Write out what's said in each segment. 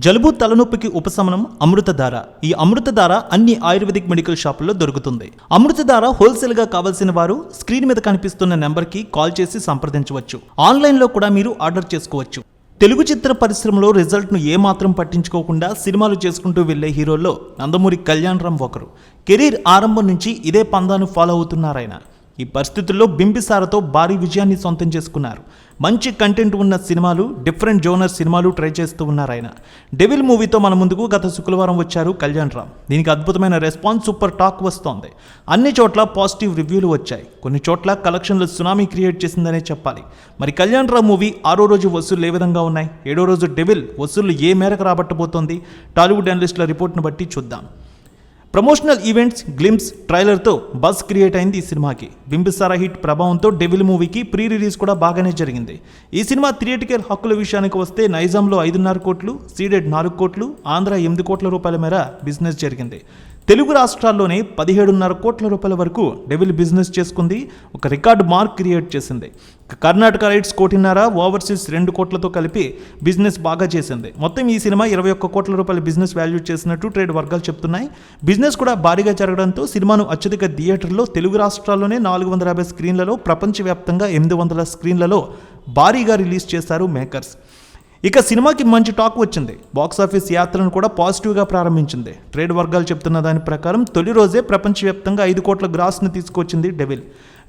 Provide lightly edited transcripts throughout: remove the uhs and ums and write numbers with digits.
జలుబు తలనొప్పికి ఉపశమనం అమృతధార. ఈ అమృతధార అన్ని ఆయుర్వేదిక్ మెడికల్ షాపుల్లో దొరుకుతుంది. అమృతధార హోల్సేల్ గా కావాల్సిన వారు స్క్రీన్ మీద కనిపిస్తున్న నెంబర్కి కాల్ చేసి సంప్రదించవచ్చు. ఆన్లైన్లో కూడా మీరు ఆర్డర్ చేసుకోవచ్చు. తెలుగు చిత్ర పరిశ్రమలో రిజల్ట్ను ఏమాత్రం పట్టించుకోకుండా సినిమాలు చేసుకుంటూ వెళ్లే హీరోల్లో నందమూరి కళ్యాణ్ రామ్ ఒకరు. కెరీర్ ఆరంభం నుంచి ఇదే పందాను ఫాలో అవుతున్నారాయన. ఈ పరిస్థితుల్లో బింబిసారతో భారీ విజయాన్ని సొంతం చేసుకున్నారు. మంచి కంటెంట్ ఉన్న సినిమాలు, డిఫరెంట్ జోనర్ సినిమాలు ట్రై చేస్తూ ఉన్నారు ఆయన. డెవిల్ మూవీతో మన ముందుకు గత శుక్రవారం వచ్చారు కళ్యాణ్ రామ్. దీనికి అద్భుతమైన రెస్పాన్స్, సూపర్ టాక్ వస్తోంది. అన్ని చోట్ల పాజిటివ్ రివ్యూలు వచ్చాయి. కొన్ని చోట్ల కలెక్షన్లు సునామీ క్రియేట్ చేసిందనే చెప్పాలి. మరి కళ్యాణ్ రామ్ మూవీ 6వ రోజు వసూళ్లు ఏ విధంగా ఉన్నాయి, 7వ రోజు డెవిల్ వసూళ్లు ఏ మేరకు రాబట్టబోతోంది, టాలీవుడ్ అనలిస్టుల రిపోర్ట్ను బట్టి చూద్దాం. ప్రమోషనల్ ఈవెంట్స్, గ్లిమ్స్, ట్రైలర్తో బజ్ క్రియేట్ అయింది ఈ సినిమాకి. బింబిసారా హిట్ ప్రభావంతో డెవిల్ మూవీకి ప్రీ రిలీజ్ కూడా బాగానే జరిగింది. ఈ సినిమా థియేటికల్ హక్కుల విషయానికి వస్తే నైజాంలో 5.5 కోట్లు, సీడెడ్ 4 కోట్లు, ఆంధ్ర 8 కోట్ల రూపాయల మేర బిజినెస్ జరిగింది. తెలుగు రాష్ట్రాల్లోనే 17.5 కోట్ల రూపాయల వరకు డెవిల్ బిజినెస్ చేసుకుంది. ఒక రికార్డు మార్క్ క్రియేట్ చేసింది. కర్ణాటక రైట్స్ 1.5, ఓవర్సీస్ 2 కోట్లతో కలిపి బిజినెస్ బాగా చేసింది. మొత్తం ఈ సినిమా 21 కోట్ల రూపాయల బిజినెస్ వాల్యూ చేసినట్టు ట్రేడ్ వర్గాలు చెప్తున్నాయి. బిజినెస్ కూడా భారీగా జరగడంతో సినిమాను అత్యధిక థియేటర్లో తెలుగు రాష్ట్రాల్లోనే 450 స్క్రీన్లలో, ప్రపంచవ్యాప్తంగా 800 స్క్రీన్లలో భారీగా రిలీజ్ చేశారు మేకర్స్. ఇక సినిమాకి మంచి టాక్ వచ్చింది. బాక్సాఫీస్ యాత్రను కూడా పాజిటివ్గా ప్రారంభించింది. ట్రేడ్ వర్గాలు చెప్తున్న దాని ప్రకారం తొలి రోజే ప్రపంచవ్యాప్తంగా 5 కోట్ల గ్రాస్ను తీసుకొచ్చింది డెవిల్.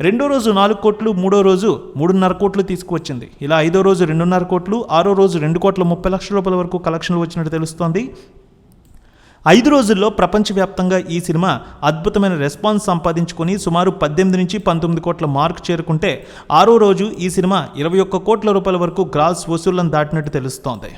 2వ రోజు 4 కోట్లు, 3వ రోజు 3.5 కోట్లు తీసుకువచ్చింది. ఇలా 5వ రోజు 2.5 కోట్లు, 6వ రోజు 2 కోట్ల 30 లక్షల రూపాయల వరకు కలెక్షన్లు వచ్చినట్టు తెలుస్తోంది. 5 రోజుల్లో ప్రపంచవ్యాప్తంగా ఈ సినిమా అద్భుతమైన రెస్పాన్స్ సంపాదించుకొని సుమారు 18 నుంచి 19 కోట్ల మార్క్ చేరుకుంటే 6వ రోజు ఈ సినిమా 21 కోట్ల రూపాయల వరకు గ్రాస్ వసూళ్లను దాటినట్టు తెలుస్తోంది.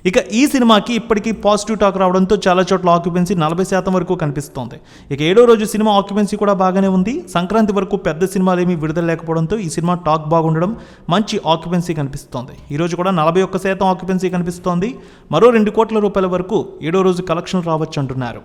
ఇక ఈ సినిమాకి ఇప్పటికీ పాజిటివ్ టాక్ రావడంతో చాలా చోట్ల ఆక్యుపెన్సీ 40% వరకు కనిపిస్తోంది. ఇక 7వ రోజు సినిమా ఆక్యుపెన్సీ కూడా బాగానే ఉంది. సంక్రాంతి వరకు పెద్ద సినిమాలు ఏమీ విడుదల లేకపోవడంతో ఈ సినిమా టాక్ బాగుండడం, మంచి ఆక్యుపెన్సీ కనిపిస్తోంది. ఈరోజు కూడా 41% ఆక్యుపెన్సీ కనిపిస్తోంది. మరో 2 కోట్ల రూపాయల వరకు 7వ రోజు కలెక్షన్ రావచ్చు అంటున్నారు.